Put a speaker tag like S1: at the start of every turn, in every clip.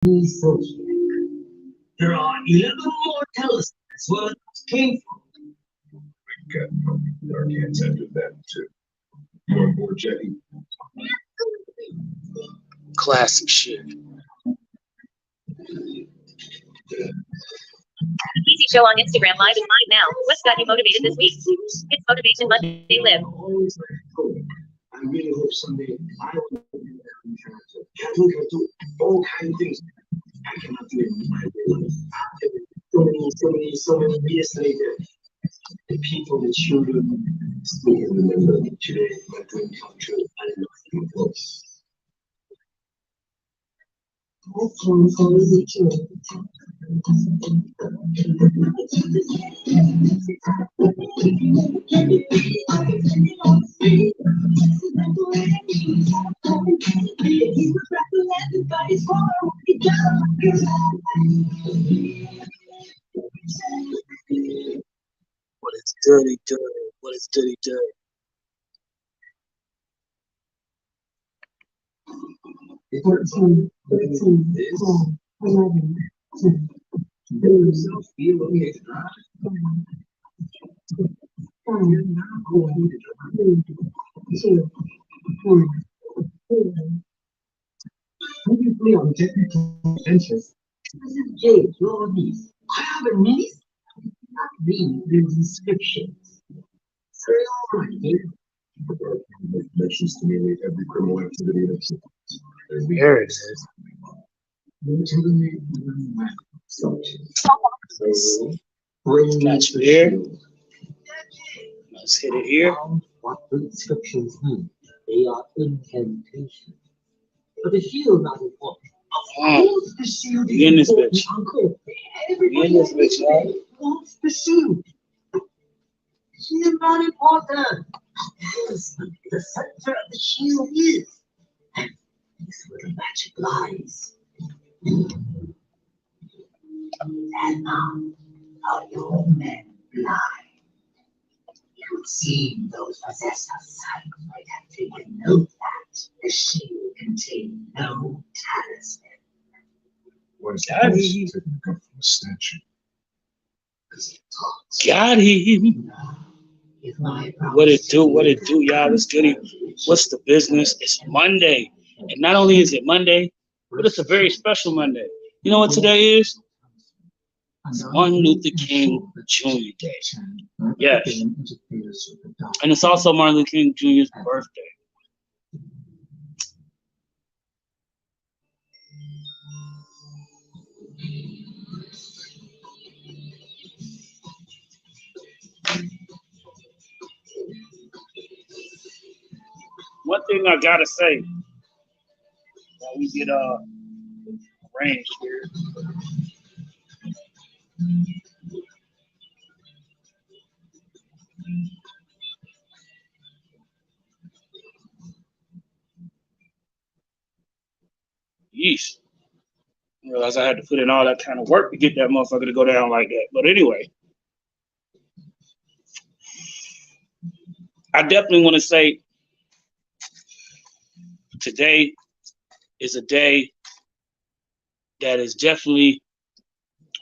S1: Zodiac. There are 11 more telescopes where it came from.
S2: Captain, we already intended that too. You on board, Jackie?
S3: Classic shit.
S4: Easy Show on Instagram Live is live now. What's got you motivated this week? It's Motivation Monday Live.
S1: Always like hope. I really hope someday I will be in that future. Captain can do all kinds of things. I cannot do it in my way. So many years later, the people, the children, still remember today my dream come true. I love you both.
S3: What is dirty, dirty? What is dirty, dirty?
S1: Yourself feel okay to drive. You're not going to previously on technical adventures. This is Jade, your niece. I have a niece. Not reading these inscriptions. So,
S2: Mentions to me every criminal activity that's
S3: There it is. Got you here. Let's hit it here.
S1: What the inscriptions mean? They are incantations. But the shield not important. Of course the shield is
S3: We in this
S1: important,
S3: bitch.
S1: Uncle.
S3: We
S1: Everybody
S3: in this bitch, y'all.
S1: wants the shield. Shield not important. Yes, the center of the shield is. And this where the magic lies. And now, how your men lie. It would seem those possessed of sight might have taken note that the shield contained no talisman.
S2: what is
S3: Got
S2: this?
S3: him.
S2: Taking a come from a statue.
S1: Because it talks.
S3: Got him.
S1: Now, if my
S3: What it do? What it do, y'all? What's goody? What's the business? It's Monday. And not only is it Monday, but it's a very special Monday. You know what today is? It's Martin Luther King Jr. Day. Yes. And it's also Martin Luther King Jr.'s birthday. One thing I gotta say, while we get arranged here. Yeesh. I realized I had to put in all that kind of work to get that motherfucker to go down like that. But anyway, I definitely want to say today is a day that is definitely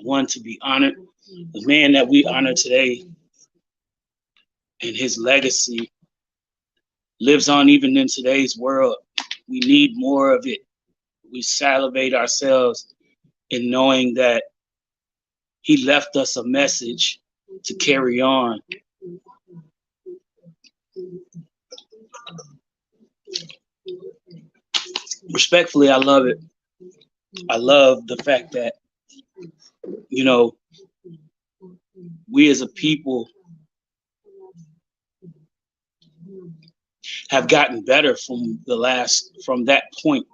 S3: one to be honored. The man that we honor today and his legacy lives on even in today's world. We need more of it. We salivate ourselves in knowing that he left us a message to carry on. Respectfully, I love it. I love the fact that, you know, we as a people have gotten better from that point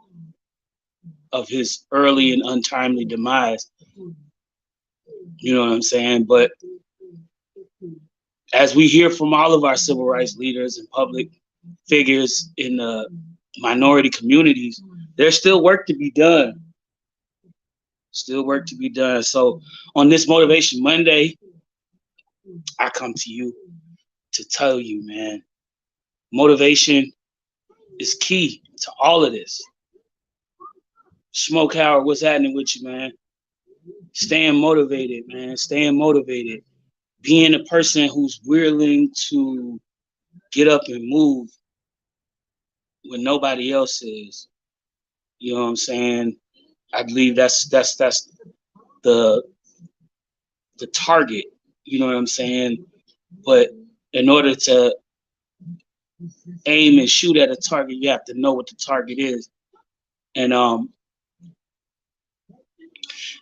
S3: of his early and untimely demise. You know what I'm saying? But as we hear from all of our civil rights leaders and public figures in the minority communities, there's still work to be done. Still work to be done. So on this Motivation Monday, I come to you to tell you, man, motivation is key to all of this. Smoke Howard, what's happening with you, man? Staying motivated, man. Staying motivated. Being a person who's willing to get up and move when nobody else is. You know what I'm saying? I believe that's the target. You know what I'm saying? But in order to aim and shoot at a target, you have to know what the target is. And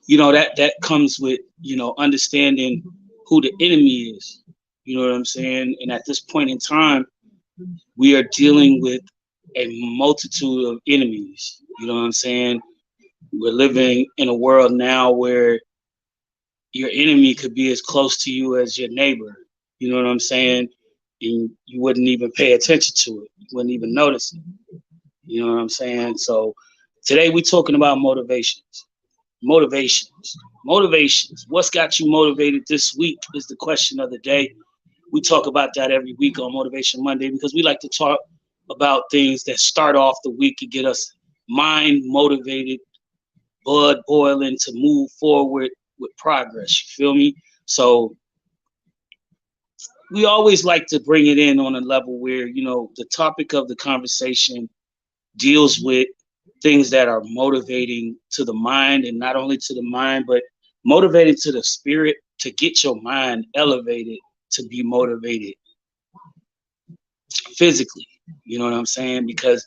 S3: you know, that comes with, you know, understanding who the enemy is. You know what I'm saying? And at this point in time, we are dealing with a multitude of enemies. You know what I'm saying? We're living in a world now where your enemy could be as close to you as your neighbor. You know what I'm saying? And you wouldn't even pay attention to it. You wouldn't even notice it. You know what I'm saying? So today we're talking about motivations. Motivations. What's got you motivated this week is the question of the day. We talk about that every week on Motivation Monday because we like to talk about things that start off the week and get us mind motivated, blood boiling to move forward with progress. You feel me? So we always like to bring it in on a level where, you know, the topic of the conversation deals with things that are motivating to the mind, and not only to the mind, but motivating to the spirit, to get your mind elevated, to be motivated physically. You know what I'm saying? Because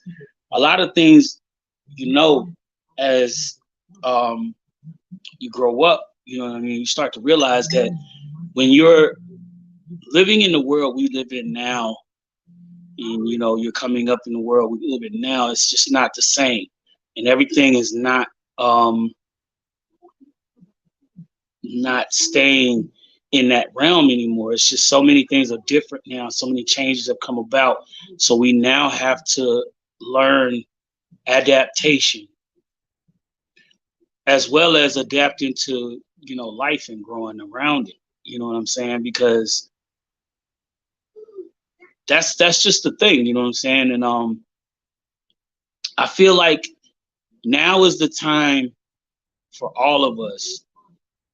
S3: a lot of things, you know, as you grow up, you know what I mean, you start to realize that when you're living in the world we live in now, and, you know, you're coming up in the world we live in now, it's just not the same. And everything is not staying in that realm anymore. It's just so many things are different now. So many changes have come about. So we now have to learn adaptation as well as adapting to, you know, life and growing around it. You know what I'm saying? Because that's just the thing, you know what I'm saying? And I feel like now is the time for all of us,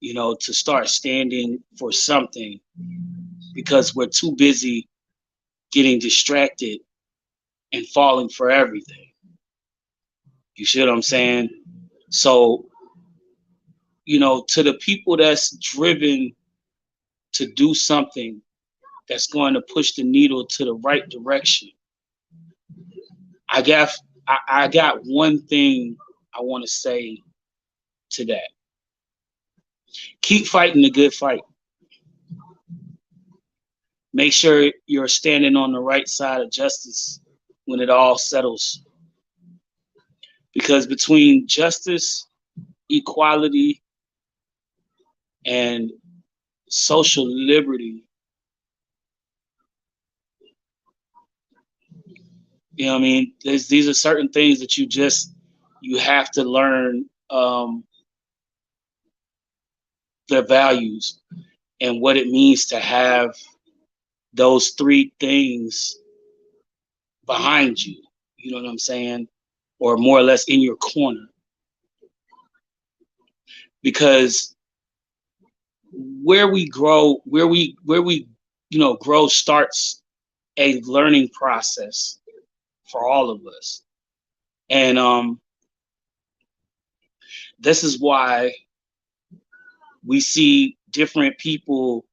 S3: you know, to start standing for something, because we're too busy getting distracted and falling for everything. You see what I'm saying? So, you know, to the people that's driven to do something that's going to push the needle to the right direction, I got one thing I want to say to that. Keep fighting the good fight. Make sure you're standing on the right side of justice when it all settles. Because between justice, equality, and social liberty, you know what I mean? These are certain things that you have to learn their values and what it means to have those three things behind you. You know what I'm saying? Or more or less in your corner. Because where we grow, you know, grow starts a learning process for all of us. And this is why we see different people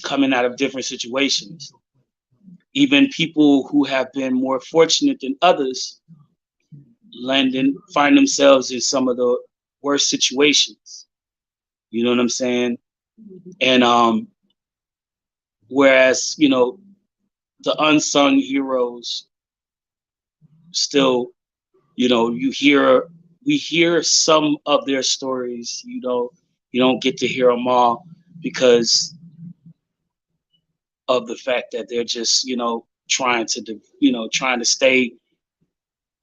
S3: coming out of different situations. Even people who have been more fortunate than others find themselves in some of the worst situations. You know what I'm saying? And whereas, you know, the unsung heroes still, you know, we hear some of their stories. You know, you don't get to hear them all because of the fact that they're just, you know, trying to stay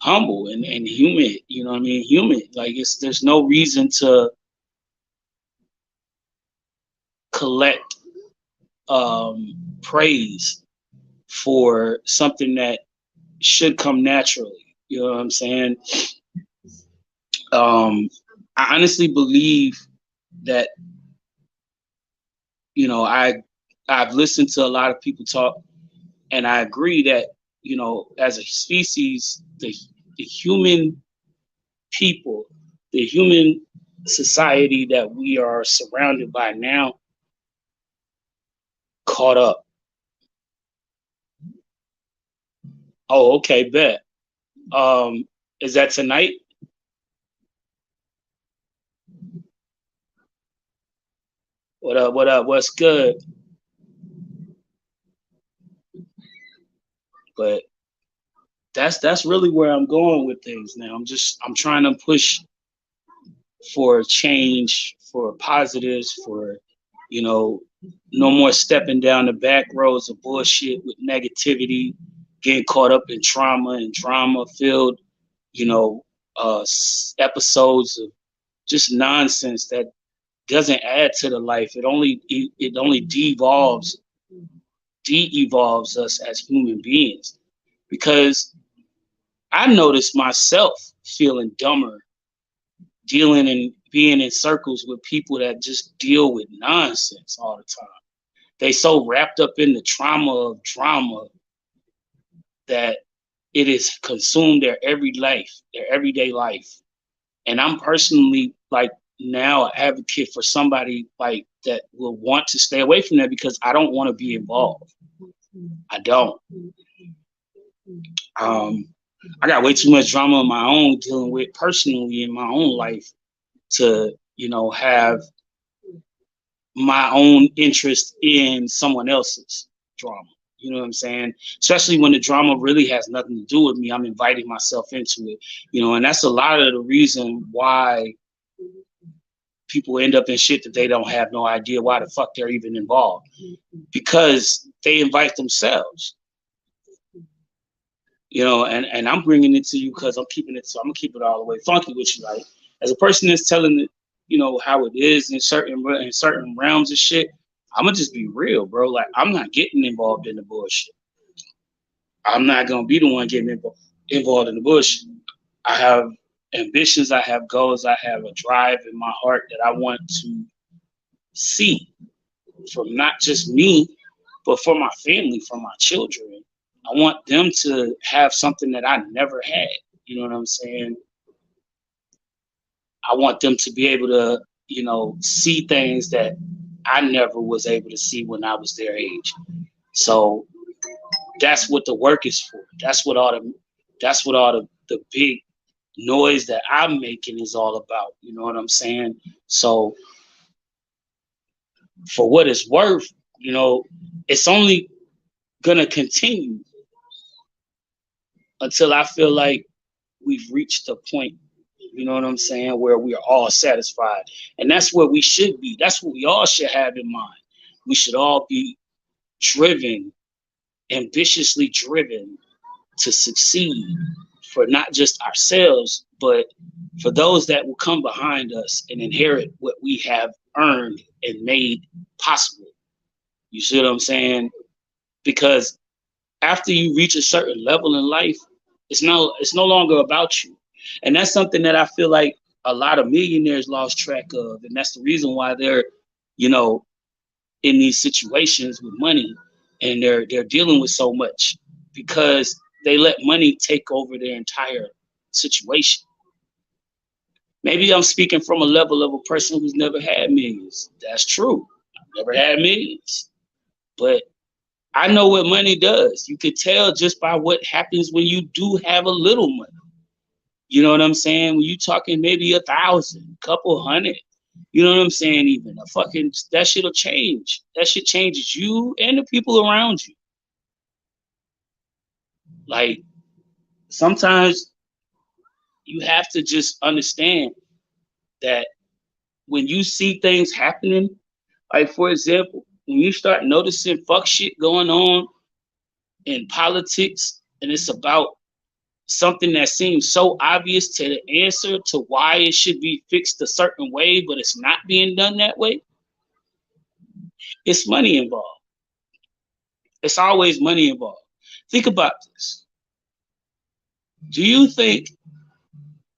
S3: humble and human. You know what I mean? Human. Like, there's no reason to collect praise for something that should come naturally. You know what I'm saying? I honestly believe that, you know, I've listened to a lot of people talk, and I agree that, you know, as a species, the human people, the human society that we are surrounded by now, caught up. Oh, okay, bet. Um, is that tonight? What up? What up? What's good? But that's really where I'm going with things now. I'm trying to push for change, for positives, for, you know, no more stepping down the back roads of bullshit with negativity, getting caught up in trauma and drama filled, you know, episodes of just nonsense that doesn't add to the life. It only de-evolves us as human beings. Because I noticed myself feeling dumber, dealing and being in circles with people that just deal with nonsense all the time. They so wrapped up in the trauma of drama that it has consumed their everyday life. And I'm personally like now an advocate for somebody like that will want to stay away from that because I don't want to be involved. I don't. Um, I got way too much drama of my own dealing with personally in my own life to, you know, have my own interest in someone else's drama. You know what I'm saying? Especially when the drama really has nothing to do with me. I'm inviting myself into it, you know, and that's a lot of the reason why people end up in shit that they don't have no idea why the fuck they're even involved, because they invite themselves, you know, and I'm bringing it to you because I'm gonna keep it all the way funky with you. Like, as a person that's telling it, you know, how it is in certain realms of shit, I'm gonna just be real, bro. Like, I'm not getting involved in the bullshit. I'm not gonna be the one getting involved in the bullshit. I have ambitions, I have goals, I have a drive in my heart that I want to see from not just me, but for my family, for my children. I want them to have something that I never had. You know what I'm saying? I want them to be able to, you know, see things that I never was able to see when I was their age. So that's what the work is for. That's what all the big noise that I'm making is all about. You know what I'm saying? So for what it's worth, you know, it's only gonna continue until I feel like we've reached the point, you know what I'm saying, where we are all satisfied. And that's where we should be. That's what we all should have in mind. We should all be driven, ambitiously driven to succeed for not just ourselves, but for those that will come behind us and inherit what we have earned and made possible. You see what I'm saying? Because after you reach a certain level in life, it's no longer about you. And that's something that I feel like a lot of millionaires lost track of. And that's the reason why they're, you know, in these situations with money, and they're dealing with so much because they let money take over their entire situation. Maybe I'm speaking from a level of a person who's never had millions. That's true. I've never had millions. But I know what money does. You could tell just by what happens when you do have a little money. You know what I'm saying? When you talking maybe 1,000, couple hundred, you know what I'm saying? Even a fucking, that shit'll change. That shit changes you and the people around you. Like, sometimes you have to just understand that when you see things happening, like for example, when you start noticing fuck shit going on in politics, and it's about something that seems so obvious to the answer to why it should be fixed a certain way, but it's not being done that way, it's money involved. It's always money involved. Think about this. Do you think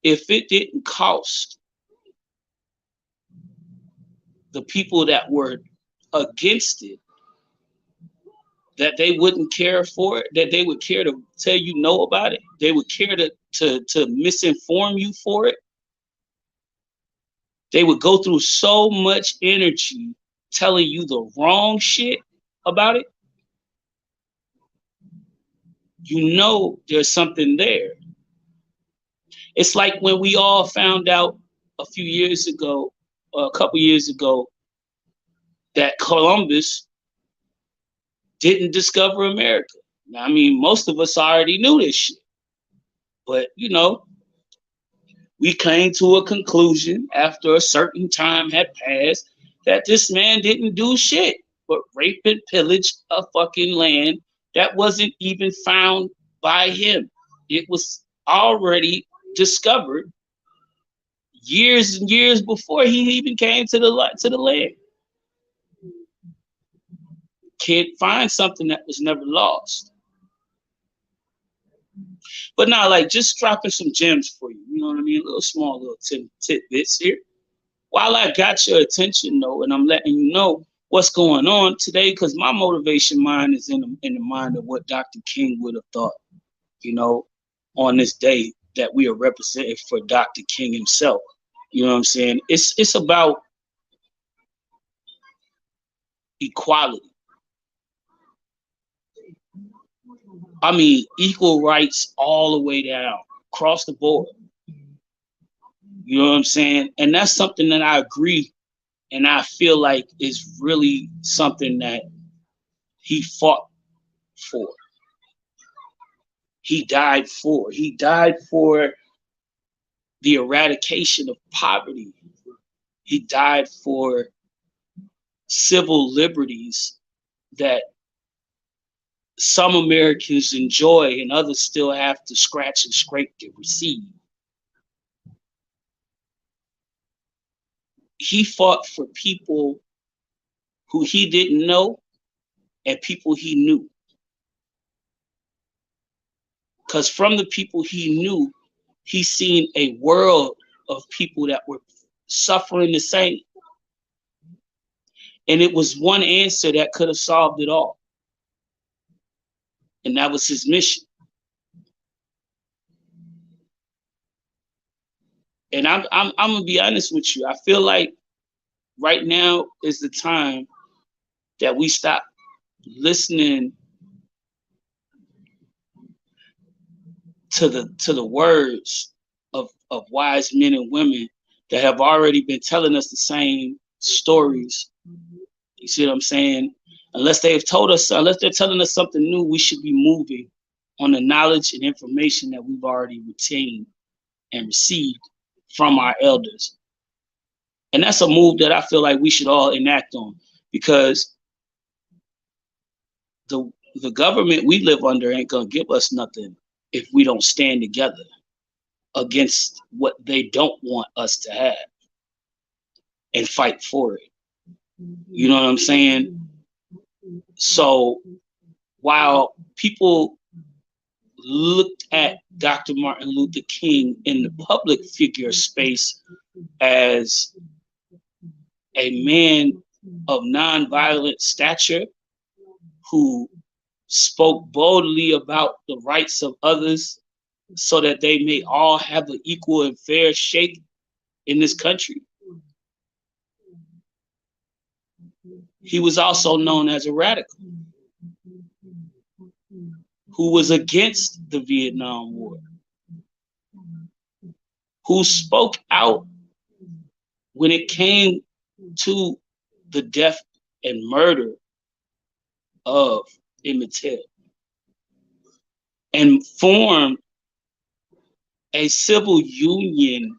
S3: if it didn't cost the people that were against it, that they wouldn't care for it, that they would care to tell you no about it, they would care to misinform you for it. They would go through so much energy telling you the wrong shit about it. You know there's something there. It's like when we all found out a few years ago, or a couple years ago, that Columbus didn't discover America. Now, I mean, most of us already knew this shit. But, you know, we came to a conclusion after a certain time had passed that this man didn't do shit but rape and pillage a fucking land that wasn't even found by him. It was already discovered years and years before he even came to the land. Can't find something that was never lost. But now, like, just dropping some gems for you. You know what I mean? Little tidbits here. While I got your attention, though, and I'm letting you know what's going on today, because my motivation mind is in the mind of what Dr. King would have thought, you know, on this day that we are represented for Dr. King himself. You know what I'm saying? It's about equality. I mean, equal rights all the way down, across the board. You know what I'm saying? And that's something that I agree, and I feel like is really something that he fought for. He died for. He died for the eradication of poverty. He died for civil liberties that some Americans enjoy and others still have to scratch and scrape to receive. He fought for people who he didn't know and people he knew. Because from the people he knew, he seen a world of people that were suffering the same. And it was one answer that could have solved it all. And that was his mission. And I'm gonna be honest with you. I feel like right now is the time that we stop listening to the words of wise men and women that have already been telling us the same stories. You see what I'm saying? Unless they're telling us something new, we should be moving on the knowledge and information that we've already retained and received from our elders. And that's a move that I feel like we should all enact on, because the government we live under ain't gonna give us nothing if we don't stand together against what they don't want us to have and fight for it. You know what I'm saying? So while people looked at Dr. Martin Luther King in the public figure space as a man of nonviolent stature who spoke boldly about the rights of others so that they may all have an equal and fair shake in this country, he was also known as a radical who was against the Vietnam War, who spoke out when it came to the death and murder of Emmett Till, and formed a civil union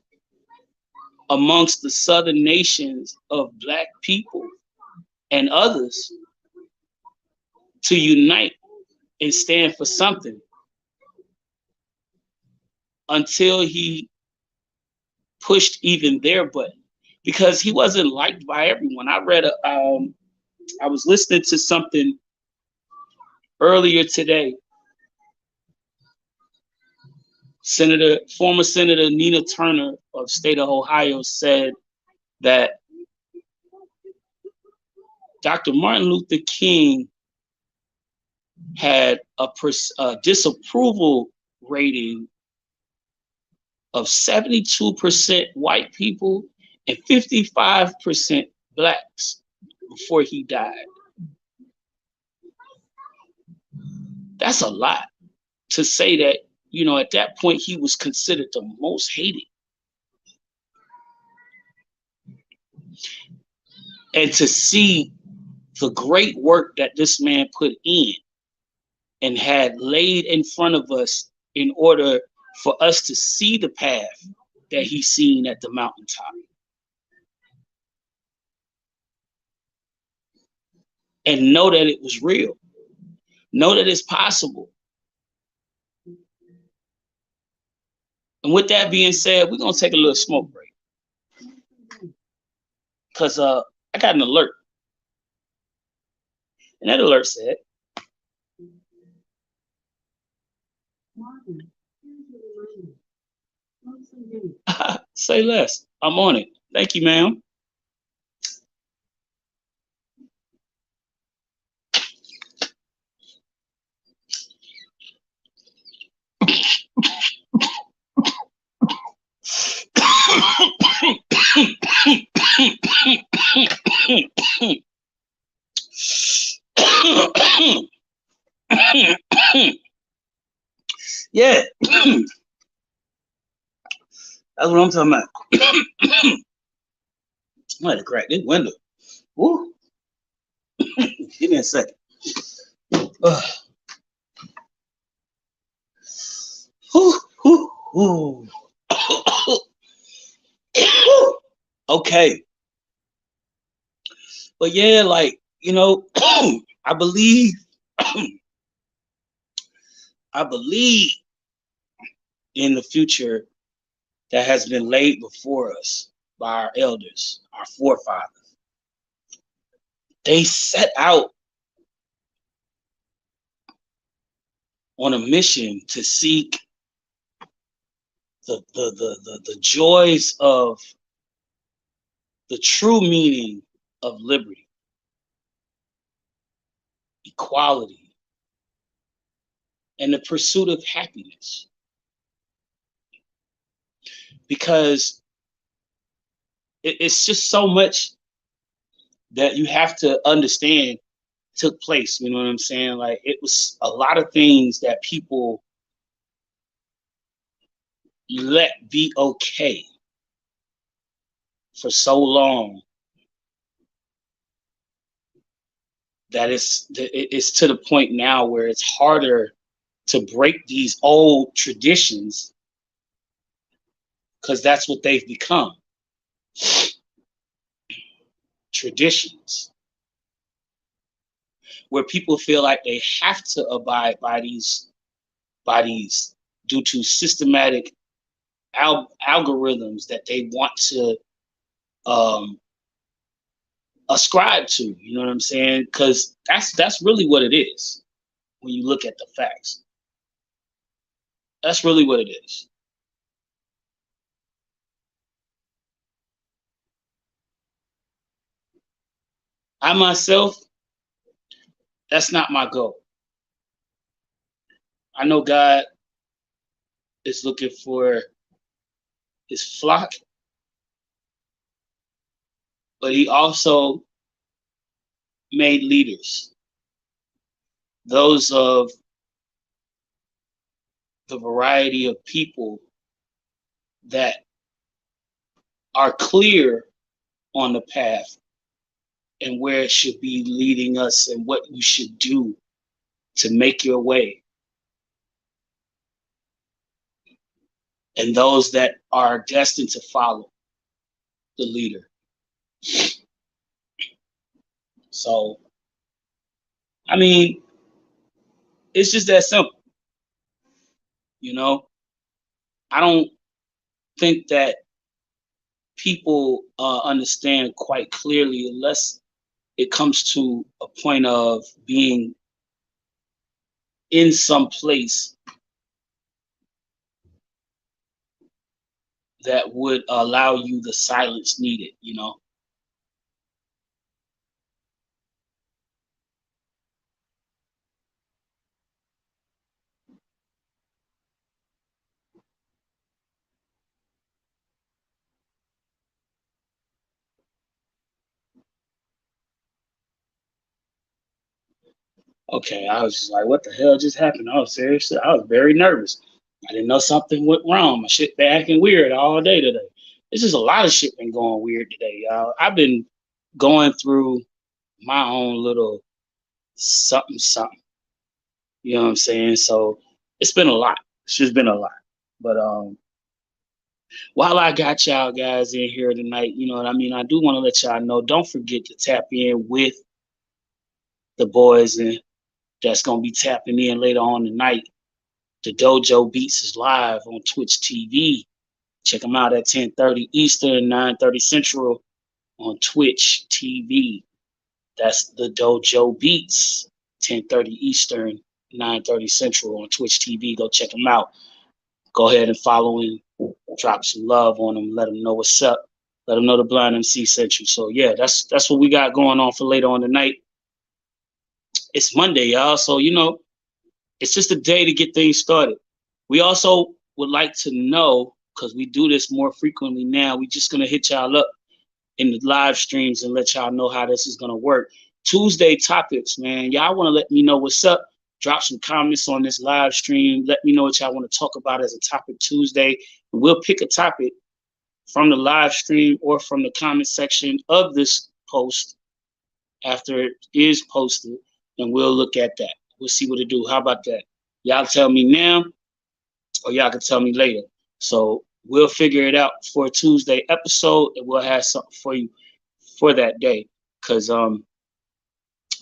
S3: amongst the southern nations of Black people and others to unite and stand for something, until he pushed even their button, because he wasn't liked by everyone. I was listening to something earlier today Former Senator Nina Turner of state of Ohio said that Dr. Martin Luther King had a disapproval rating of 72% white people and 55% blacks before he died. That's a lot to say that, you know, at that point he was considered the most hated. And to see the great work that this man put in and had laid in front of us in order for us to see the path that he's seen at the mountaintop. And know that it was real. Know that it's possible. And with that being said, we're going to take a little smoke break. Because I got an alert. And that alert said, say less. I'm on it. Thank you, ma'am. Yeah. That's what I'm talking about. I had to crack this window. Woo. Give me a second. Okay. But yeah, like, you know, I believe in the future that has been laid before us by our elders, our forefathers. They set out on a mission to seek the joys of the true meaning of liberty, equality, and the pursuit of happiness. Because it's just so much that you have to understand took place, you know what I'm saying? Like, it was a lot of things that people let be okay for so long that it's to the point now where it's harder to break these old traditions because that's what they've become. Traditions. Where people feel like they have to abide by these due to systematic algorithms that they want to ascribe to, you know what I'm saying? Because that's really what it is when you look at the facts. That's really what it is. I myself, that's not my goal. I know God is looking for his flock, but he also made leaders, those of the variety of people that are clear on the path and where it should be leading us and what you should do to make your way. And those that are destined to follow the leader. So, I mean, it's just that simple. You know, I don't think that people understand quite clearly unless it comes to a point of being in some place that would allow you the silence needed, you know. Okay, I was just like, what the hell just happened? I was serious. I was very nervous. I didn't know something went wrong. My shit been acting weird all day today. It's just a lot of shit been going weird today, y'all. I've been going through my own little something, something. You know what I'm saying? So it's been a lot. It's just been a lot. But while I got y'all guys in here tonight, you know what I mean? I do want to let y'all know, don't forget to tap in with the boys and that's gonna be tapping in later on tonight. The Dojo Beats is live on Twitch TV. Check them out at 10:30 Eastern, 9:30 Central on Twitch TV. That's the Dojo Beats, 10:30 Eastern, 9:30 Central on Twitch TV. Go check them out. Go ahead and follow and drop some love on them. Let them know what's up. Let them know the Blind MC sent you. So yeah, that's what we got going on for later on tonight. It's Monday, y'all. So you know, it's just a day to get things started. We also would like to know, because we do this more frequently now, we're just gonna hit y'all up in the live streams and let y'all know how this is gonna work. Tuesday topics, man. Y'all want to let me know what's up. Drop some comments on this live stream. Let me know what y'all want to talk about as a topic Tuesday. We'll pick a topic from the live stream or from the comment section of this post after it is posted, and we'll look at that. We'll see what it do. How about that? Y'all tell me now, or y'all can tell me later. So we'll figure it out for a Tuesday episode, and we'll have something for you for that day. Cause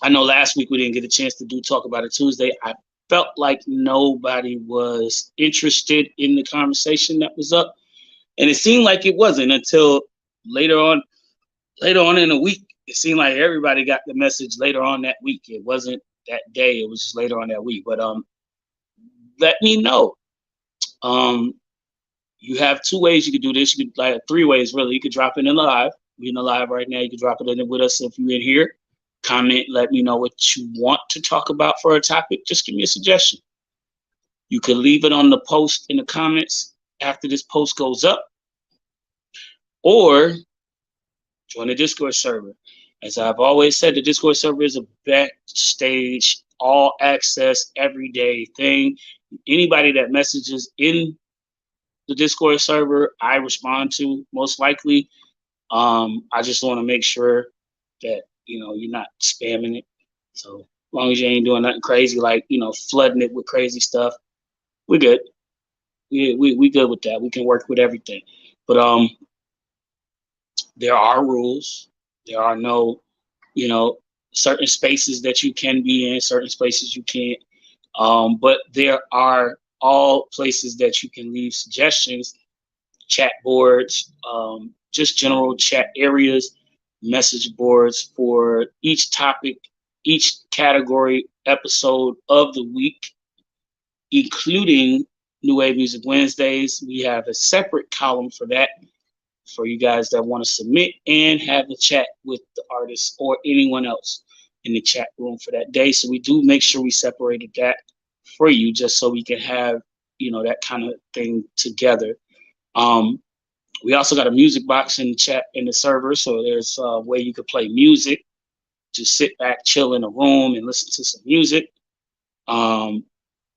S3: I know last week we didn't get a chance to talk about it Tuesday. I felt like nobody was interested in the conversation that was up, and it seemed like it wasn't until later on in the week. It seemed like everybody got the message later on that week. It wasn't that day. It was just later on that week. But let me know. You have two ways you could do this. You could, like, three ways really. You could drop it in the live. We're in the live right now. You can drop it in with us if you're in here. Comment, let me know what you want to talk about for a topic. Just give me a suggestion. You could leave it on the post in the comments after this post goes up, or join the Discord server. As I've always said, the Discord server is a backstage, all access, everyday thing. Anybody that messages in the Discord server, I respond to most likely. I just want to make sure that, you know, you're not spamming it. So as long as you ain't doing nothing crazy, like, you know, flooding it with crazy stuff, we're good. We good with that. We can work with everything. But there are rules. There are no, you know, certain spaces that you can be in, certain spaces you can't. But there are all places that you can leave suggestions, chat boards, just general chat areas, message boards for each topic, each category episode of the week, including New Wave Music Wednesdays. We have a separate column for that, for you guys that want to submit and have a chat with the artist or anyone else in the chat room for that day. So we do make sure we separated that for you, just so we can have, you know, that kind of thing together. We also got a music box in the chat in the server, so there's a way you could play music. Just sit back, chill in a room, and listen to some music.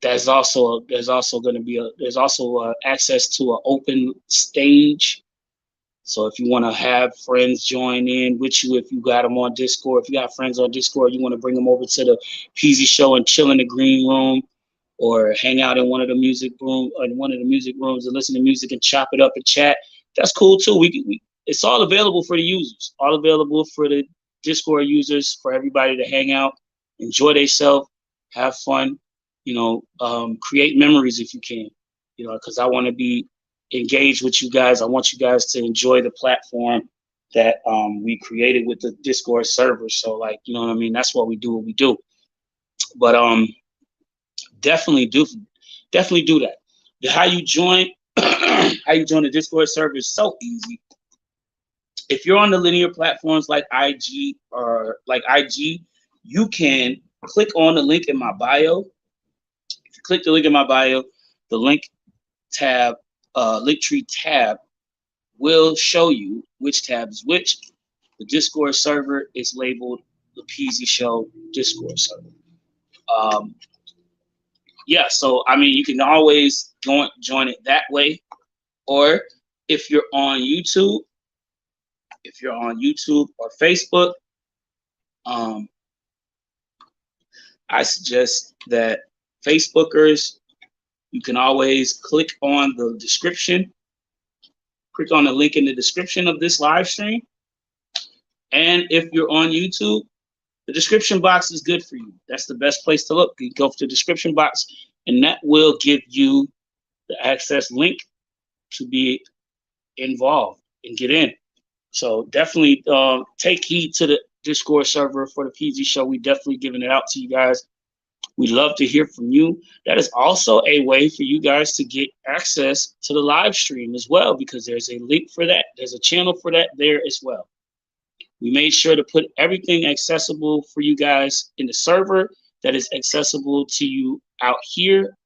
S3: There's also going to be access to an open stage. So if you want to have friends join in with you, if you got them on Discord, if you got friends on Discord, you want to bring them over to the Peasy Show and chill in the green room, or hang out in one of the music rooms and listen to music and chop it up and chat. That's cool too. It's all available for the users, all available for the Discord users, for everybody to hang out, enjoy themselves, have fun, you know, create memories if you can, you know, because I want to be engaged with you guys. I want you guys to enjoy the platform that we created with the Discord server. So, like, you know what I mean? That's why we do what we do. But definitely do that. How you join how you join the Discord server is so easy. If you're on the linear platforms like IG, you can click on the link in my bio. If you click the link in my bio, the link tab, Linktree tab, will show you which tab is which. The Discord server is labeled the Peasy Show Discord server. Yeah, so I mean, you can always join it that way, or if you're on YouTube or Facebook, I suggest that Facebookers, you can always click on the description, click on the link in the description of this live stream. And if you're on YouTube, the description box is good for you. That's the best place to look. You go to the description box, and that will give you the access link to be involved and get in. So definitely take heed to the Discord server for the Peasy Show. We definitely giving it out to you guys. We'd love to hear from you. That is also a way for you guys to get access to the live stream as well, because there's a link for that. There's a channel for that there as well. We made sure to put everything accessible for you guys in the server that is accessible to you out here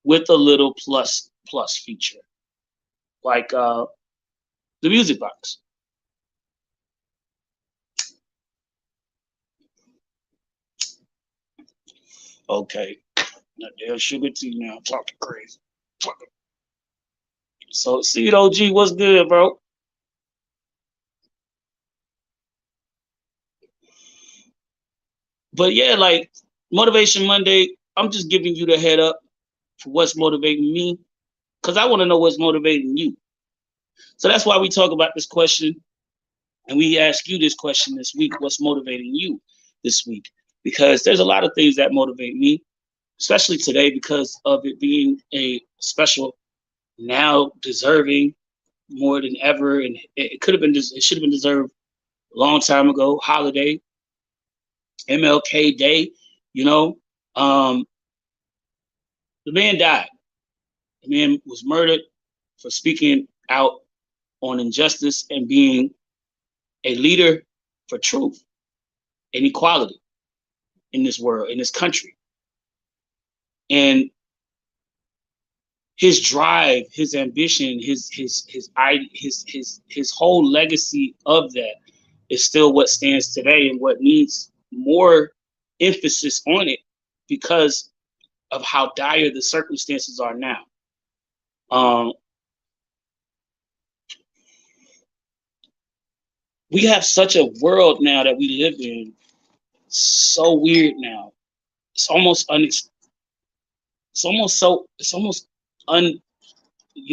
S3: with a little plus feature, like the music box. Okay, now there's Sugar T now talking crazy. So, Seed OG, what's good, bro? But yeah, like Motivation Monday, I'm just giving you the head up for what's motivating me, because I want to know what's motivating you. So that's why we talk about this question, and we ask you this question this week: what's motivating you this week? Because there's a lot of things that motivate me, especially today, because of it being a special, now deserving more than ever, and it should have been deserved a long time ago. Holiday, MLK Day, you know, the man died. The man was murdered for speaking out on injustice and being a leader for truth and equality in this world, in this country. And his drive, his ambition, his whole legacy of that is still what stands today, and what needs more emphasis on it because of how dire the circumstances are now. We have such a world now that we live in, so weird now. It's almost you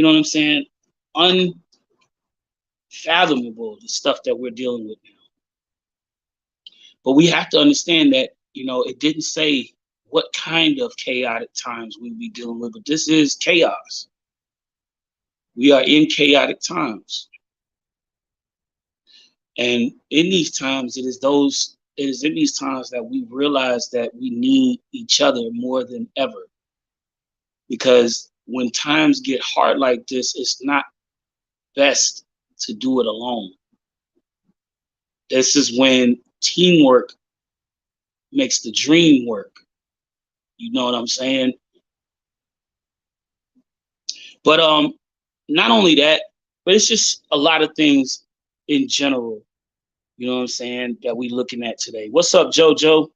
S3: know what I'm saying? Unfathomable, the stuff that we're dealing with now. But we have to understand that, you know, it didn't say what kind of chaotic times we'd be dealing with, but this is chaos. We are in chaotic times. And in these times, it is in these times that we realize that we need each other more than ever. Because when times get hard like this, it's not best to do it alone. This is when teamwork makes the dream work. You know what I'm saying? But not only that, but it's just a lot of things in general, you know what I'm saying, that we looking at today. What's up, JoJo?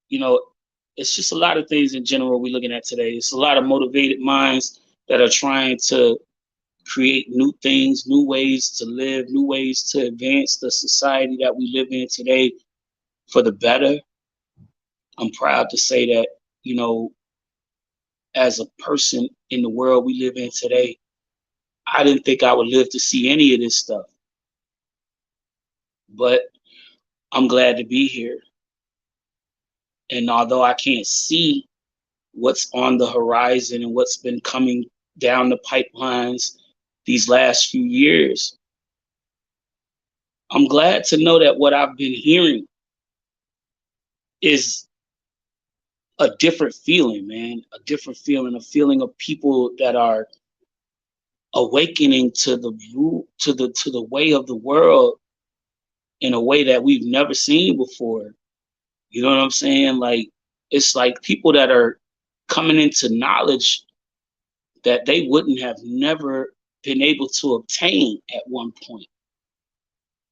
S3: You know, it's just a lot of things in general we're looking at today. It's a lot of motivated minds that are trying to create new things, new ways to live, new ways to advance the society that we live in today for the better. I'm proud to say that, you know, as a person in the world we live in today, I didn't think I would live to see any of this stuff. But I'm glad to be here. And although I can't see what's on the horizon and what's been coming down the pipelines these last few years, I'm glad to know that what I've been hearing is a different feeling, man, a different feeling, a feeling of people that are awakening to the way of the world in a way that we've never seen before. You know what I'm saying? Like, it's like people that are coming into knowledge that they wouldn't have never been able to obtain at one point.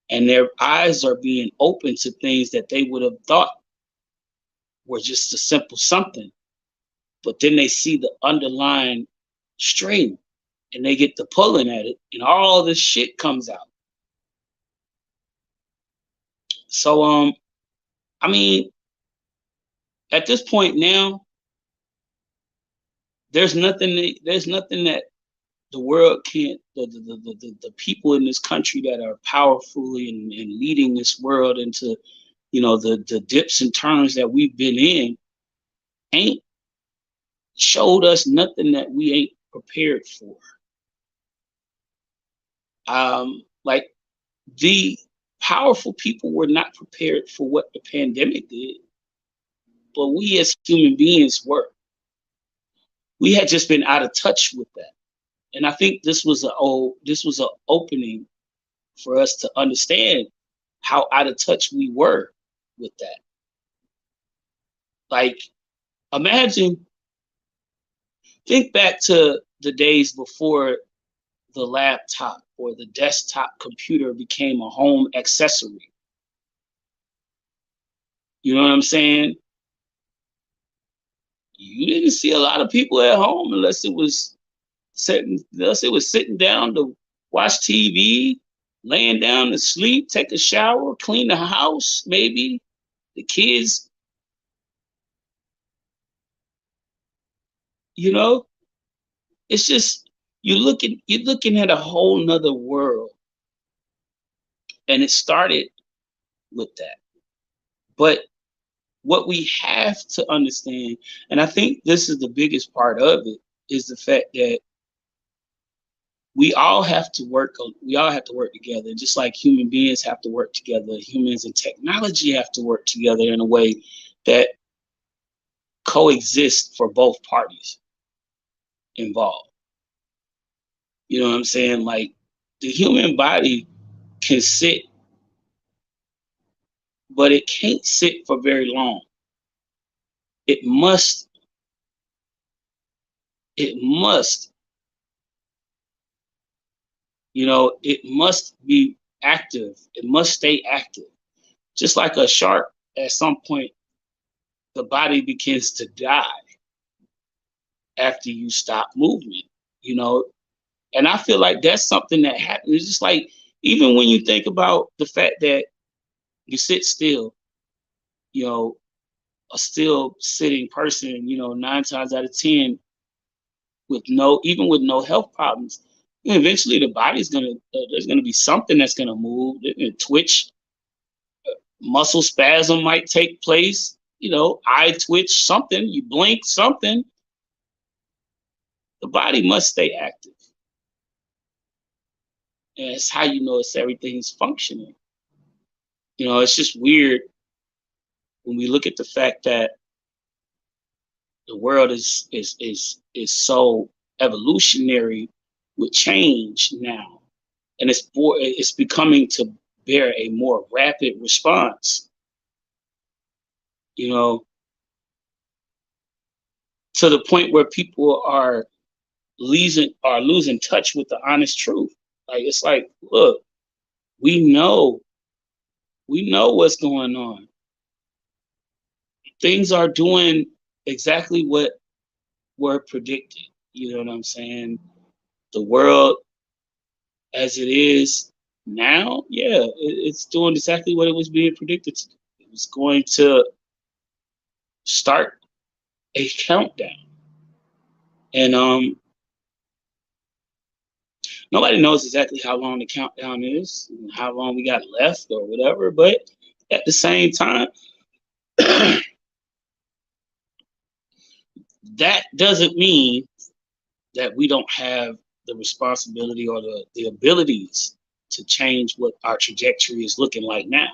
S3: And their eyes are being open to things that they would have thought were just a simple something. But then they see the underlying string and they get to pulling at it, and all this shit comes out. So I mean, at this point now, there's nothing that the world can't, the people in this country that are powerfully and leading this world into, you know, the dips and turns that we've been in, ain't showed us nothing that we ain't prepared for. Like, the powerful people were not prepared for what the pandemic did, but we as human beings were. We had just been out of touch with that. And I think this was an opening for us to understand how out of touch we were with that. Like, think back to the days before the laptop or the desktop computer became a home accessory. You know what I'm saying? You didn't see a lot of people at home unless it was sitting down to watch TV, laying down to sleep, take a shower, clean the house, maybe the kids. You know, it's just you're looking at a whole nother world, and it started with that. But what we have to understand, and I think this is the biggest part of it, is the fact that we all have to work together, just like human beings have to work together. Humans and technology have to work together in a way that coexists for both parties involved. You know what I'm saying? Like, the human body can sit, but it can't sit for very long. It must, you know, it must be active. It must stay active. Just like a shark, at some point, the body begins to die after you stop movement, you know? And I feel like that's something that happens. It's just like, even when you think about the fact that you sit still, you know, a still sitting person, you know, 9 times out of 10, even with no health problems, eventually the body's there's gonna be something that's gonna move, twitch, muscle spasm might take place, you know, eye twitch, something, you blink, something. The body must stay active. And it's how you know everything's functioning. You know, it's just weird when we look at the fact that the world is so evolutionary with change now, and it's becoming to bear a more rapid response. You know, to the point where people are losing touch with the honest truth. Like, it's like, look, we know what's going on. Things are doing exactly what were predicted. You know what I'm saying? The world as it is now, yeah, it's doing exactly what it was being predicted to do. It was going to start a countdown. And nobody knows exactly how long the countdown is, how long we got left or whatever, but at the same time, that doesn't mean that we don't have the responsibility or the abilities to change what our trajectory is looking like now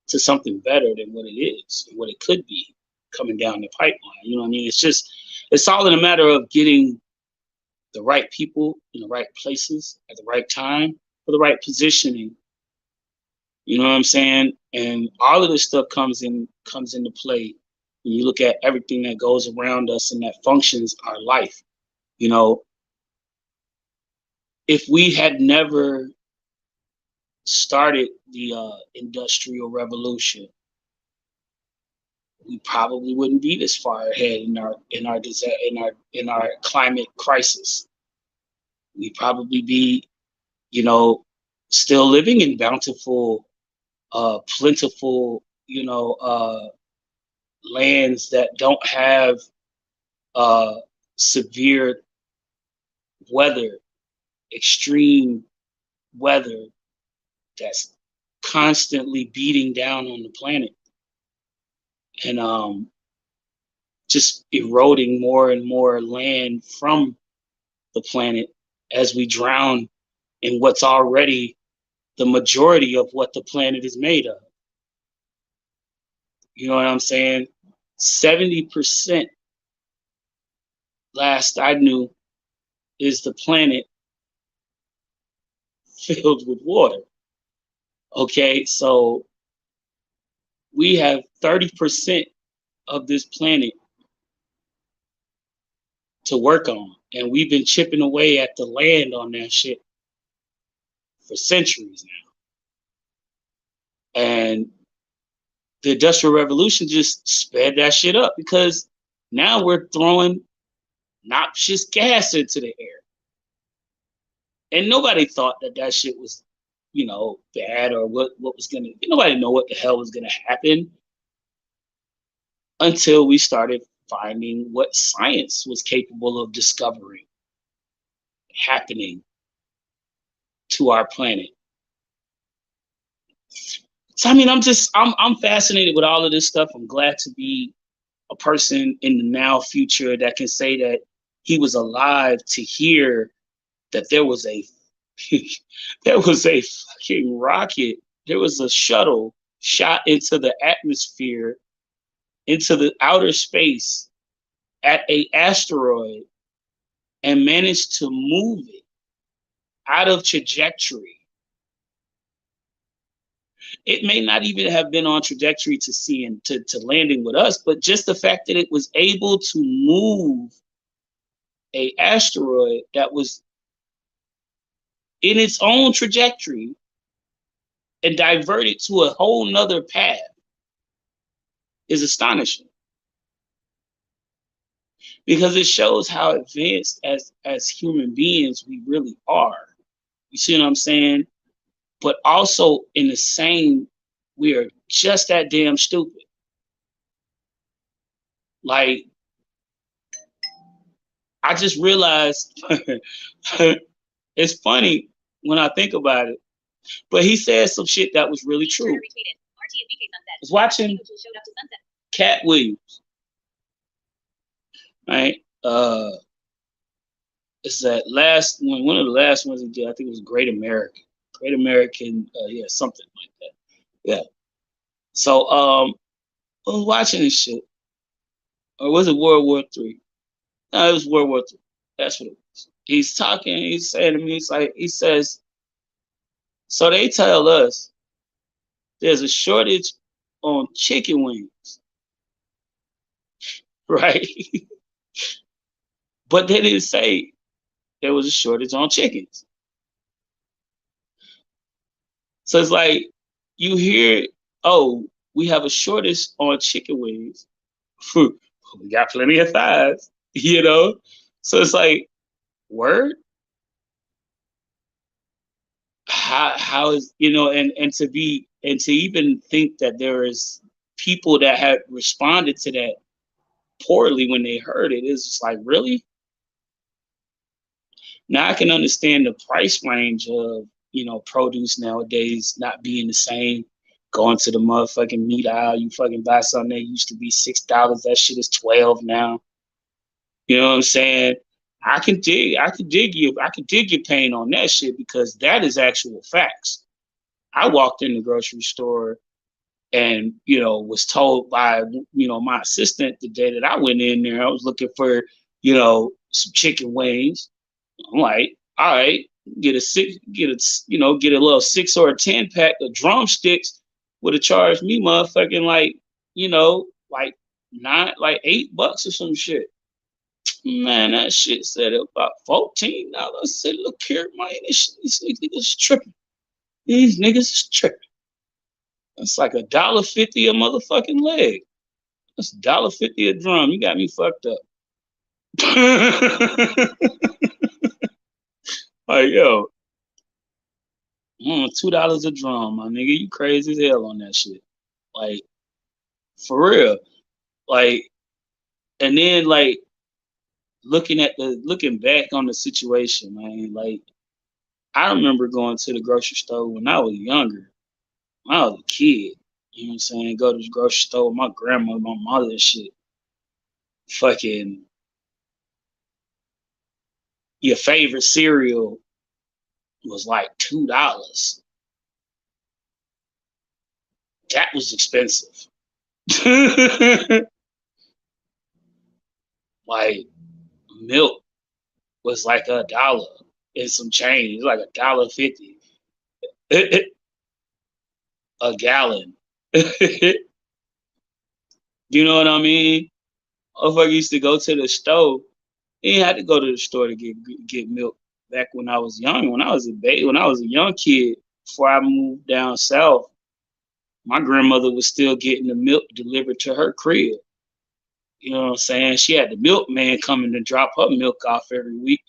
S3: to something better than what it is and what it could be. coming down the pipeline. You know what I mean? It's all in a matter of getting the right people in the right places at the right time for the right positioning. You know what I'm saying? And all of this stuff comes into play when you look at everything that goes around us and that functions our life. You know, if we had never started the Industrial Revolution, we probably wouldn't be this far ahead in our climate crisis. We'd probably be, you know, still living in bountiful, plentiful, you know, lands that don't have severe weather, extreme weather that's constantly beating down on the planet and just eroding more and more land from the planet as we drown in what's already the majority of what the planet is made of. You know what I'm saying? 70%, last I knew, is the planet filled with water. Okay, so we have 30% of this planet to work on, and we've been chipping away at the land on that shit for centuries now. And the Industrial Revolution just sped that shit up because now we're throwing noxious gas into the air. And nobody thought that shit was, you know, bad or what was gonna, nobody know what the hell was gonna happen until we started finding what science was capable of discovering happening to our planet. So I mean, I'm fascinated with all of this stuff. I'm glad to be a person in the now future that can say that he was alive to hear that there was a fucking rocket, there was a shuttle shot into the atmosphere, into the outer space at a asteroid and managed to move it out of trajectory. It may not even have been on trajectory to seeing to landing with us, but just the fact that it was able to move a asteroid that was in its own trajectory and divert it to a whole nother path is astonishing. Because it shows how advanced as human beings we really are. You see what I'm saying? But also in the same, we are just that damn stupid. Like, I just realized it's funny when I think about it, but he said some shit that was really true. I was watching Cat Williams, right? It's that last one of the last ones he did. I think it was Great American, yeah, something like that. Yeah. So I was watching this shit, or was it World War III? No, it was World War III. That's what it was. He's talking. He's saying to me, he says, so they tell us there's a shortage on chicken wings, right? But they didn't say there was a shortage on chickens. So it's like you hear, oh, we have a shortage on chicken wings. We got plenty of thighs, you know? So it's like, word? How is, you know, and to even think that there is people that had responded to that poorly when they heard it is just like, really? Now I can understand the price range of, you know, produce nowadays not being the same. Going to the motherfucking meat aisle, you fucking buy something that used to be $6, that shit is $12 now. You know what I'm saying? I can dig your pain on that shit because that is actual facts. I walked in the grocery store and was told by my assistant the day that I went in there, I was looking for some chicken wings. I'm like, all right, get a little 6 or a 10 pack of drumsticks. Would have charged me motherfucking like $8 or some shit. Man, that shit said about $14. I said, look here, man, these niggas tripping. These niggas is tripping. It's like $1.50 a motherfucking leg. That's $1.50 a drum. You got me fucked up. Like, yo, $2 a drum, my nigga. You crazy as hell on that shit. Like, for real. Like, and then like looking back on the situation, man, like I remember going to the grocery store when I was younger. When I was a kid. You know what I'm saying? Go to the grocery store with my grandma, my mother and shit. Fucking your favorite cereal was like $2. That was expensive. Like milk was like $1 and some change. It's like $1.50 a gallon. You know what I mean? Motherfucker used to go to the store. He had to go to the store to get milk back when I was young. When I was a baby, when I was a young kid, before I moved down south, my grandmother was still getting the milk delivered to her crib. You know what I'm saying? She had the milkman coming to drop her milk off every week.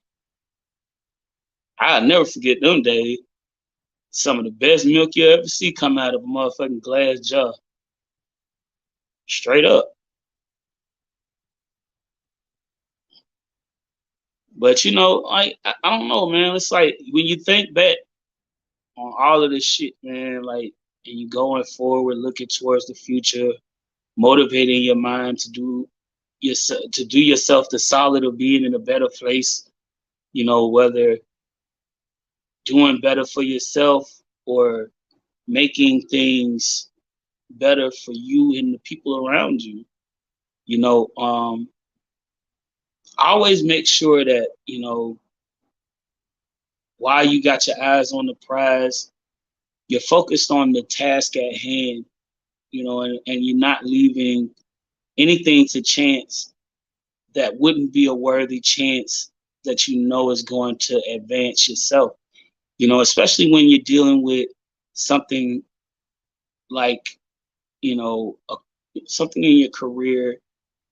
S3: I'll never forget them days. Some of the best milk you ever see come out of a motherfucking glass jar. Straight up. But I don't know, man. It's like when you think back on all of this shit, man, like, and you going forward, looking towards the future, motivating your mind to do yourself the solid of being in a better place, whether doing better for yourself or making things better for you and the people around you. Always make sure that, while you got your eyes on the prize, you're focused on the task at hand, and you're not leaving anything to chance that wouldn't be a worthy chance that is going to advance yourself. Especially when you're dealing with something like, something in your career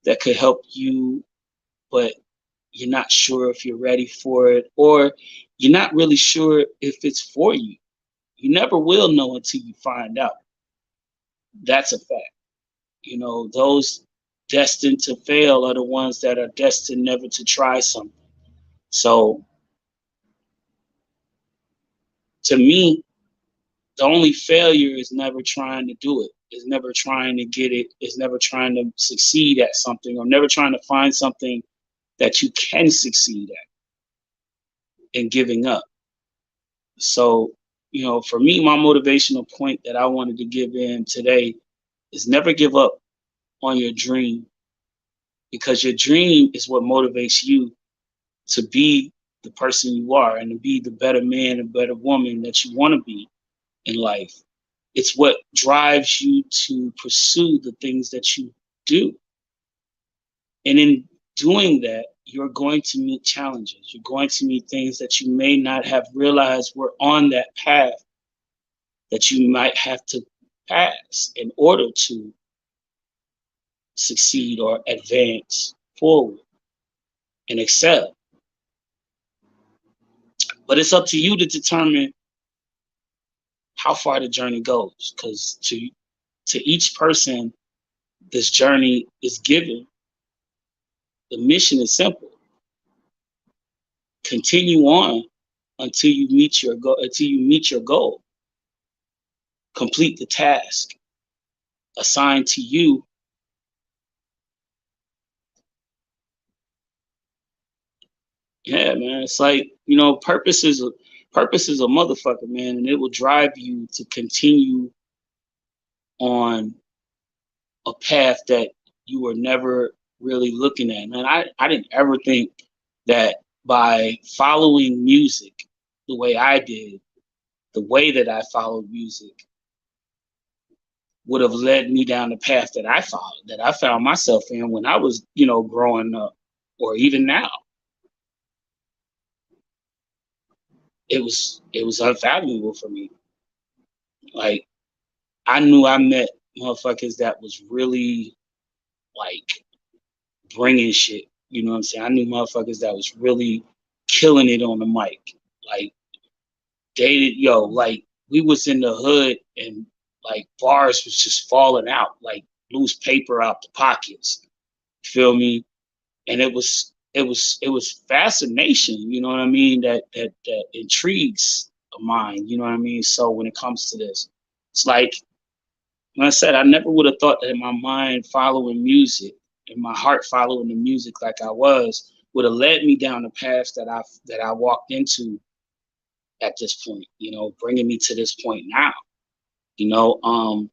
S3: that could help you, but you're not sure if you're ready for it, or you're not really sure if it's for you. You never will know until you find out. That's a fact. Those destined to fail are the ones that are destined never to try something. So, to me, the only failure is never trying to do it, is never trying to get it, is never trying to succeed at something, or never trying to find something that you can succeed at and giving up. So, for me, my motivational point that I wanted to give in today is never give up on your dream, because your dream is what motivates you to be the person you are and to be the better man and better woman that you want to be in life. It's what drives you to pursue the things that you do. And in doing that, you're going to meet challenges. You're going to meet things that you may not have realized were on that path that you might have to pass in order to succeed or advance forward and excel. But it's up to you to determine how far the journey goes, because to each person, this journey is given. The mission is simple. Continue on until you meet your goal. Complete the task assigned to you. Yeah, man. It's like, purpose is a motherfucker, man, and it will drive you to continue on a path that you were never really looking at. Man, I didn't ever think that by following music the way I did, the way that I followed music would have led me down the path that I followed, that I found myself in when I was, growing up, or even now. It was unfathomable for me. Like, I knew I met motherfuckers that was really like bringing shit. You know what I'm saying? I knew motherfuckers that was really killing it on the mic. Like, like we was in the hood and like bars was just falling out, like loose paper out the pockets. Feel me? And it was fascination, you know what I mean? That intrigues a mind, you know what I mean? So when it comes to this, it's like when I said I never would have thought that my mind following music and my heart following the music like I was would have led me down the path that I walked into at this point, bringing me to this point now. You know,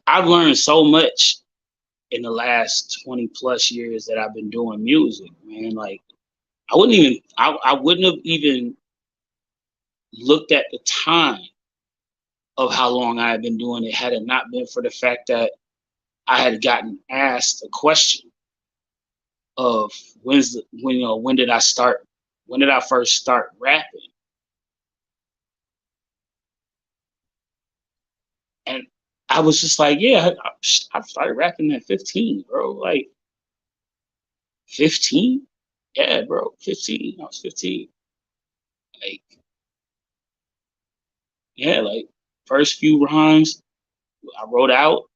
S3: I've learned so much in the last 20 plus years that I've been doing music, man. Like I wouldn't have even looked at the time of how long I had been doing it had it not been for the fact that I had gotten asked a question of when did I first start rapping? And I was just like, yeah, I started rapping at 15, bro. Like 15? Yeah, bro, 15. I was 15. Like, yeah, like first few rhymes I wrote out.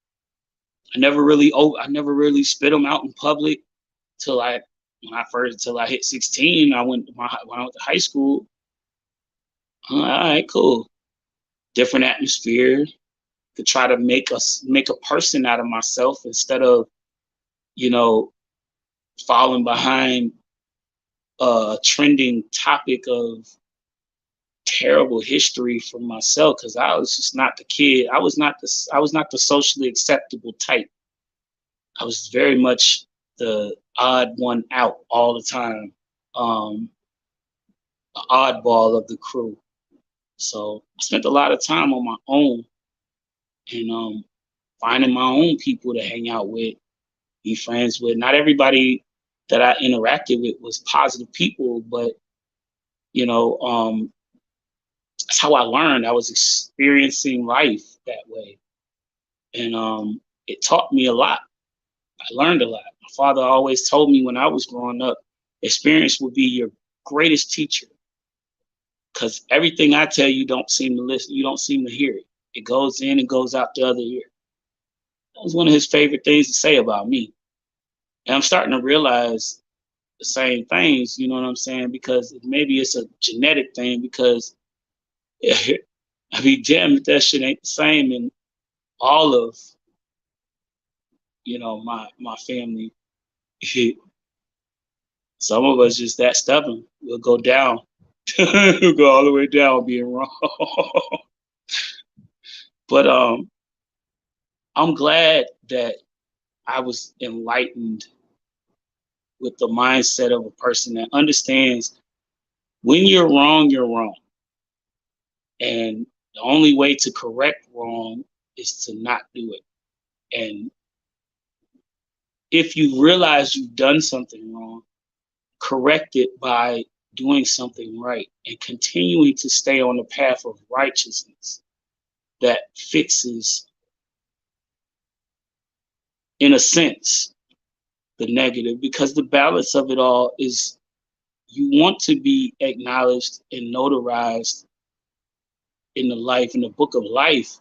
S3: I never really spit them out in public till I hit 16. When I went to high school. All right, cool. Different atmosphere. To try to make a person out of myself instead of, falling behind a trending topic of terrible history for myself, because I was just not the kid. I was not the socially acceptable type. I was very much the odd one out all the time, the oddball of the crew. So I spent a lot of time on my own and finding my own people to hang out with, be friends with. Not everybody that I interacted with was positive people, but that's how I learned. I was experiencing life that way, and it taught me a lot. I learned a lot. My father always told me when I was growing up, experience will be your greatest teacher, because everything I tell you don't seem to listen. You don't seem to hear it. It goes in and goes out the other ear. That was one of his favorite things to say about me. And I'm starting to realize the same things, you know what I'm saying? Because maybe it's a genetic thing, because I mean, damn, if that shit ain't the same in all of, my family. Some of us just that stubborn. We'll go down. We'll go all the way down being wrong. But I'm glad that I was enlightened with the mindset of a person that understands when you're wrong, you're wrong. And the only way to correct wrong is to not do it. And if you realize you've done something wrong, correct it by doing something right and continuing to stay on the path of righteousness that fixes, in a sense, the negative, because the balance of it all is you want to be acknowledged and notarized in the book of life,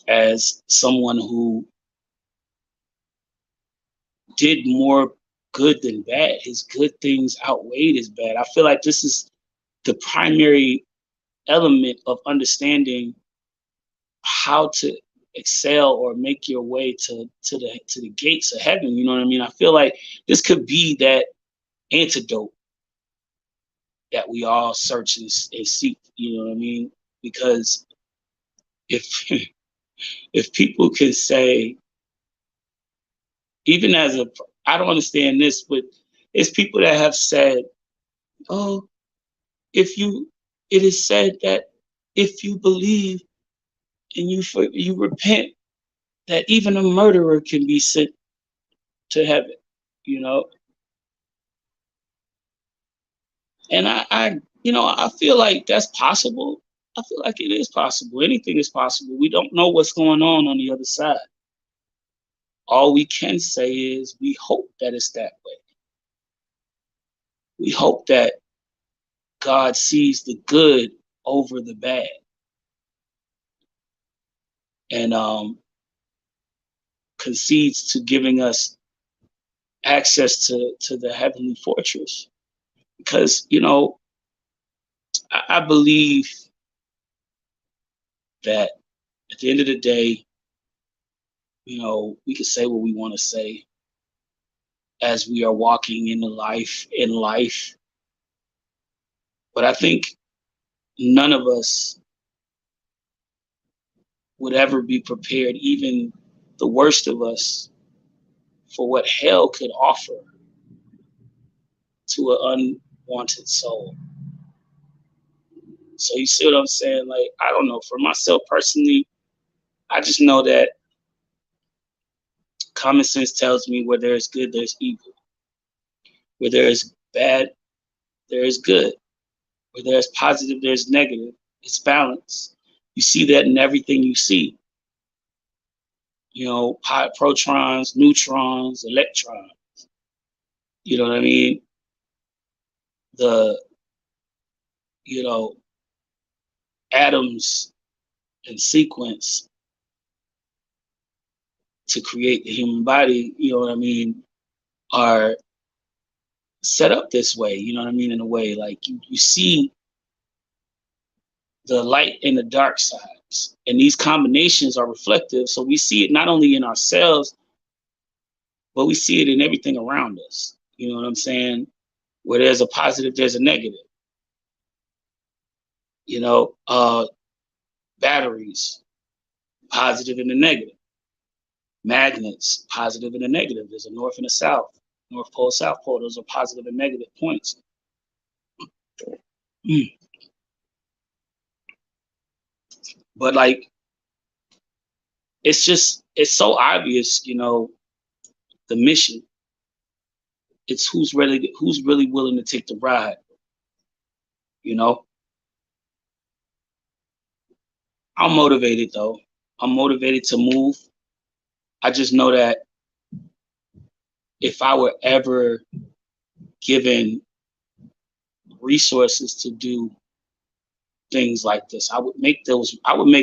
S3: as someone who did more good than bad. His good things outweighed his bad. I feel like this is the primary element of understanding how to excel or make your way to the gates of heaven. You know what I mean? I feel like this could be that antidote that we all search and seek. You know what I mean? Because if if people can say, even as a, I don't understand this, but it's people that have said, oh, if you, it is said that if you believe and you repent, that even a murderer can be sent to heaven, you know. And I feel like that's possible. I feel like it is possible. Anything is possible. We don't know what's going on the other side. All we can say is we hope that it's that way. We hope that God sees the good over the bad, and concedes to giving us access to the heavenly fortress. Because, I believe that at the end of the day, we can say what we want to say as we are walking in life. But I think none of us would ever be prepared, even the worst of us, for what hell could offer to an unwanted soul. So you see what I'm saying? Like, I don't know. For myself personally, I just know that common sense tells me where there is good, there's evil. Where there is bad, there is good. Where there's positive, there's negative. It's balance. You see that in everything you see. Protons, neutrons, electrons. You know what I mean? The, atoms and sequence to create the human body, you know what I mean, are set up this way, you know what I mean, in a way. Like you see the light and the dark sides, and these combinations are reflective. So we see it not only in ourselves, but we see it in everything around us. You know what I'm saying? Where there's a positive, there's a negative. Batteries, positive and a negative. Magnets, positive and a negative. There's a north and a south. North pole, south pole. Those are positive and negative points. But like, it's so obvious, the mission. It's who's really willing to take the ride. I'm motivated though. I'm motivated to move. I just know that if I were ever given resources to do things like this, I would make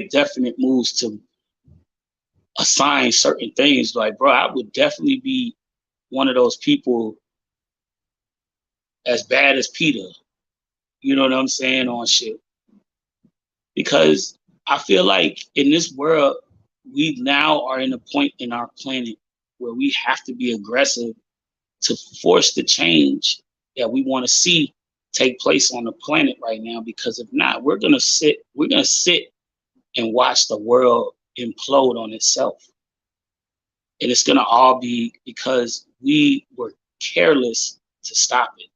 S3: definite moves to assign certain things. Like, bro, I would definitely be one of those people as bad as Peter. You know what I'm saying, on shit. Because I feel like in this world, we now are in a point in our planet where we have to be aggressive to force the change that we want to see take place on the planet right now. Because if not, we're gonna sit and watch the world implode on itself. And it's gonna all be because we were careless to stop it.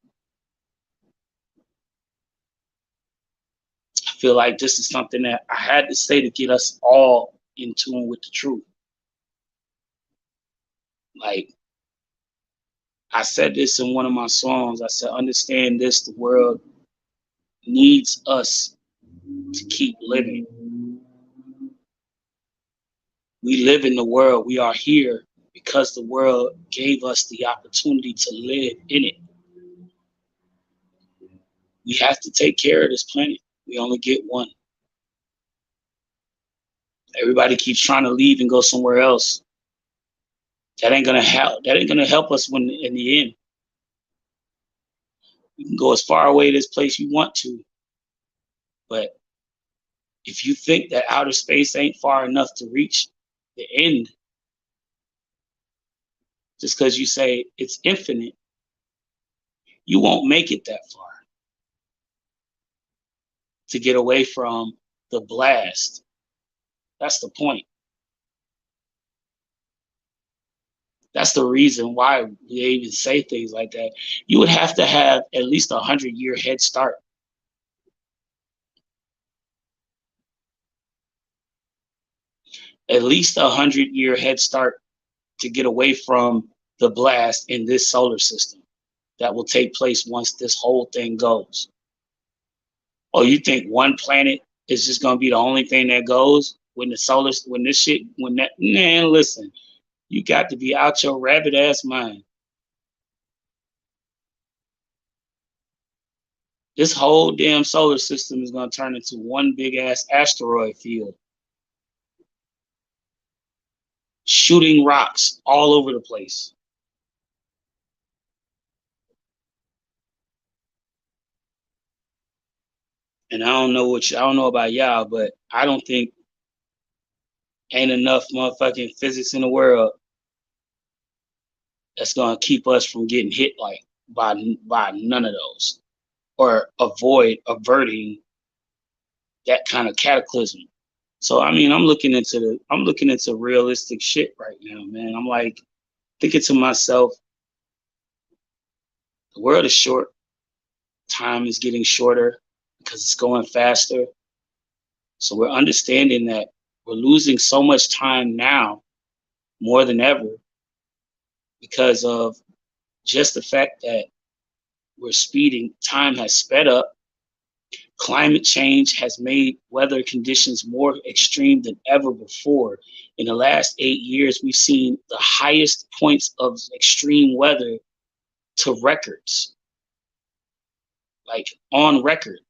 S3: I feel like this is something that I had to say to get us all in tune with the truth. Like, I said this in one of my songs. I said, understand this, the world needs us to keep living. We live in the world. We are here because the world gave us the opportunity to live in it. We have to take care of this planet. We only get one. Everybody keeps trying to leave and go somewhere else. That ain't gonna help us when in the end. You can go as far away this place you want to, but if you think that outer space ain't far enough to reach the end, just because you say it's infinite, you won't make it that far to get away from the blast That's the point. That's the reason why they even say things like that. You would have to have at least 100-year head start. At least 100-year head start to get away from the blast in this solar system that will take place once this whole thing goes. Oh, you think one planet is just gonna be the only thing that goes when man, listen, you got to be out your rabbit ass mind. This whole damn solar system is gonna turn into one big ass asteroid field. Shooting rocks all over the place. And I don't know about y'all, but I don't think ain't enough motherfucking physics in the world that's gonna keep us from getting hit like by none of those, or averting that kind of cataclysm. So I mean, I'm looking into realistic shit right now, man. I'm like thinking to myself, the world is short, time is getting shorter because it's going faster. So we're understanding that we're losing so much time now more than ever because of just the fact that we're speeding. Time has sped up. Climate change has made weather conditions more extreme than ever before. In the last 8 years, we've seen the highest points of extreme weather to records, like on record,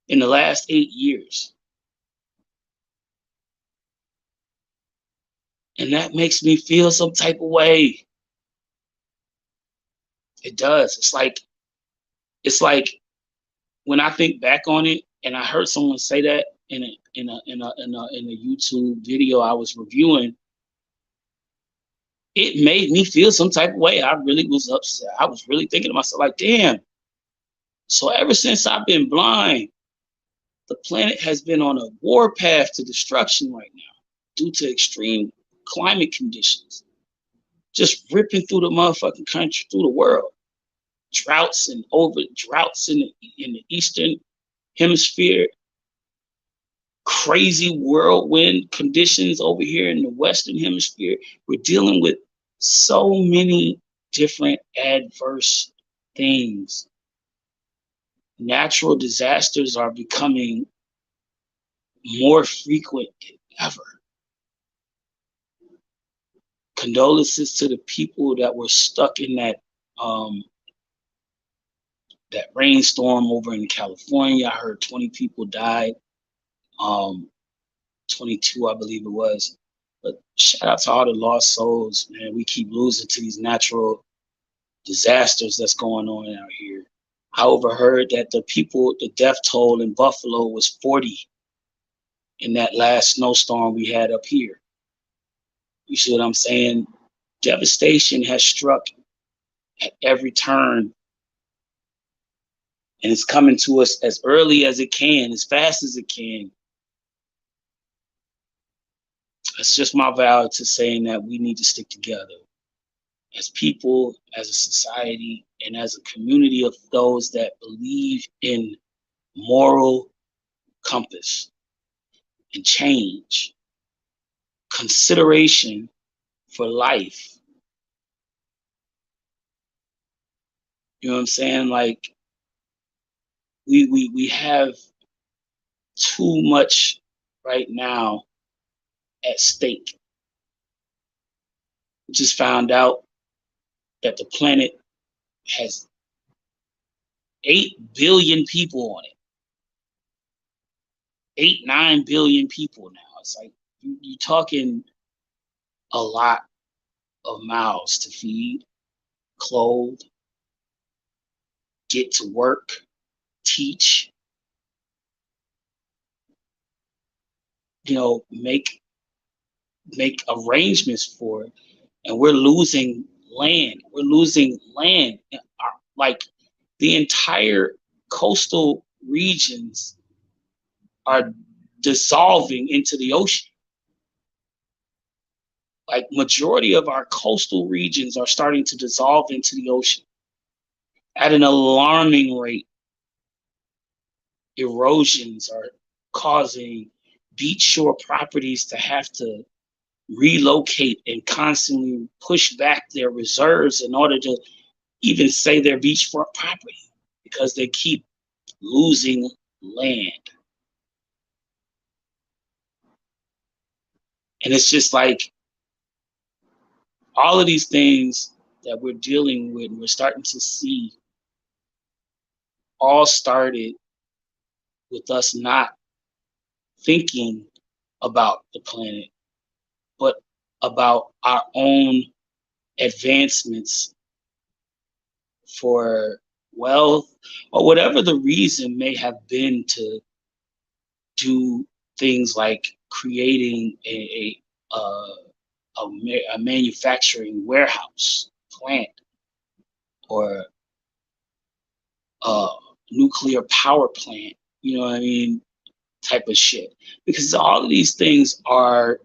S3: in the last 8 years. And that makes me feel some type of way. It does. It's like when I think back on it, and I heard someone say that in a YouTube video I was reviewing, it made me feel some type of way. I really was upset. I was really thinking to myself, like, damn. So ever since I've been blind, the planet has been on a warpath to destruction right now due to extreme climate conditions, just ripping through the motherfucking country, through the world. Droughts in the eastern hemisphere, crazy whirlwind conditions over here in the western hemisphere. We're dealing with so many different adverse things. Natural disasters are becoming more frequent than ever. Condolences to the people that were stuck in that rainstorm over in California. I heard 20 people died. 22, I believe it was. But shout out to all the lost souls, man. We keep losing to these natural disasters that's going on out here. I overheard that the death toll in Buffalo was 40 in that last snowstorm we had up here. You see what I'm saying? Devastation has struck at every turn. And it's coming to us as early as it can, as fast as it can. It's just my vow to saying that we need to stick together as people, as a society, and as a community of those that believe in moral compass and change, consideration for life. You know what I'm saying? Like, we have too much right now at stake. We just found out that the planet has 8 billion people on it. 8-9 billion people now. It's like you're talking a lot of mouths to feed, clothe, get to work, teach, make arrangements for it. And we're losing land. We're losing land. Like the entire coastal regions are dissolving into the ocean. Like majority of our coastal regions are starting to dissolve into the ocean at an alarming rate. Erosions are causing beach shore properties to have to relocate and constantly push back their reserves in order to even say their beachfront property because they keep losing land. And it's just like all of these things that we're dealing with, we're starting to see, all started with us not thinking about the planet, but about our own advancements for wealth or whatever the reason may have been to do things like creating a manufacturing warehouse plant or a nuclear power plant, you know what I mean, type of shit. Because all of these things are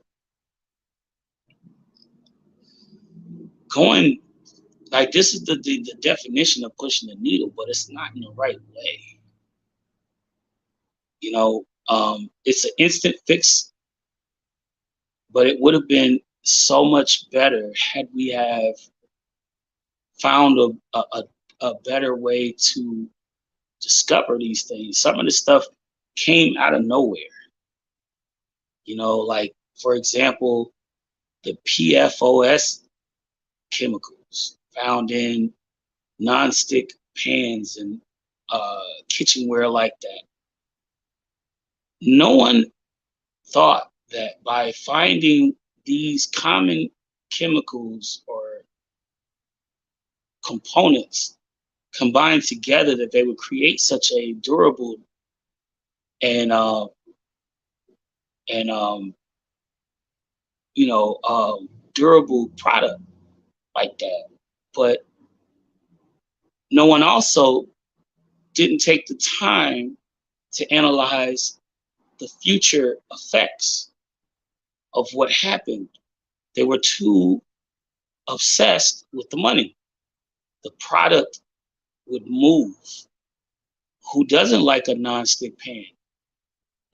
S3: going, like, this is the definition of pushing the needle, but it's not in the right way. You know, it's an instant fix, but it would have been so much better had we have found a better way to discover these things. Some of the stuff came out of nowhere. You know, like, for example, the PFOS chemicals found in nonstick pans and kitchenware like that. No one thought that by finding these common chemicals or components combined together that they would create such a durable and durable product like that. But no one also didn't take the time to analyze the future effects of what happened. They were too obsessed with the money. The product would move. Who doesn't like a nonstick pan?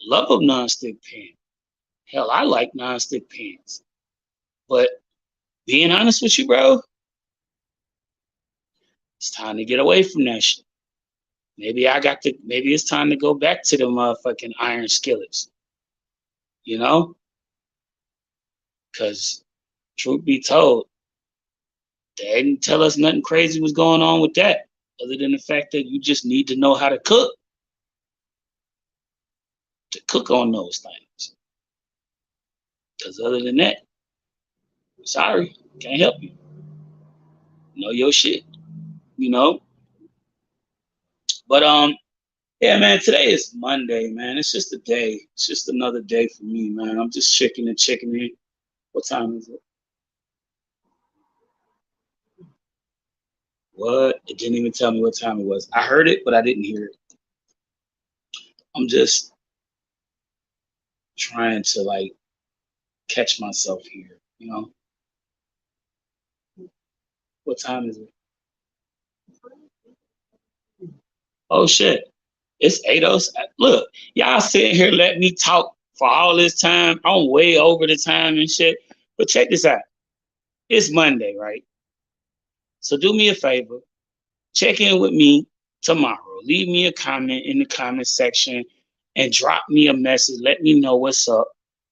S3: Love a nonstick pan. Hell, I like nonstick pans. But being honest with you, bro, it's time to get away from that shit. Maybe it's time to go back to the motherfucking iron skillets. You know? Because truth be told, they didn't tell us nothing crazy was going on with that, other than the fact that you just need to know how to cook on those things. Because other than that, sorry, can't help you. Know your shit, you know? But yeah, man, today is Monday, man. It's just a day. It's just another day for me, man. I'm just checking in. What time is it? What? It didn't even tell me what time it was. I heard it, but I didn't hear it. I'm just trying to, like, catch myself here, you know? What time is it? Oh, shit. It's 8:06. Look, y'all sitting here letting me talk for all this time. I'm way over the time and shit. But check this out. It's Monday, right? So do me a favor. Check in with me tomorrow. Leave me a comment in the comment section and drop me a message. Let me know what's up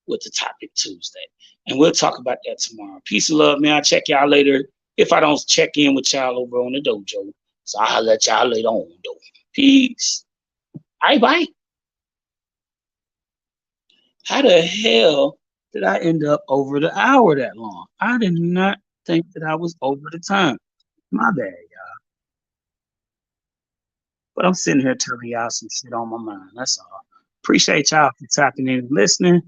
S3: with the topic Tuesday. And we'll talk about that tomorrow. Peace and love, man. I'll check y'all later if I don't check in with y'all over on the dojo. So I'll let y'all later on, though. Peace. Bye. How the hell did I end up over the hour that long? I did not think that I was over the time. My bad, y'all. But I'm sitting here telling y'all some shit on my mind. That's all. Appreciate y'all for tapping in and listening.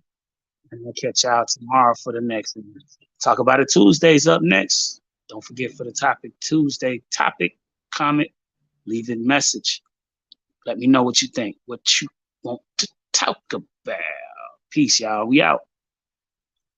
S3: And I'll catch y'all tomorrow for the next one. Talk about it Tuesdays up next. Don't forget for the topic Tuesday comment, leave a message. Let me know what you think, what you want to talk about. Peace, y'all. We out.